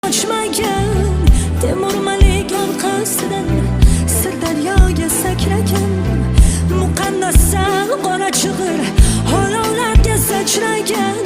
ochmagan Temur Malik orqasidan Sirdaryoga sakragan Muqaddassan qora chig'ir olovlarga sachragan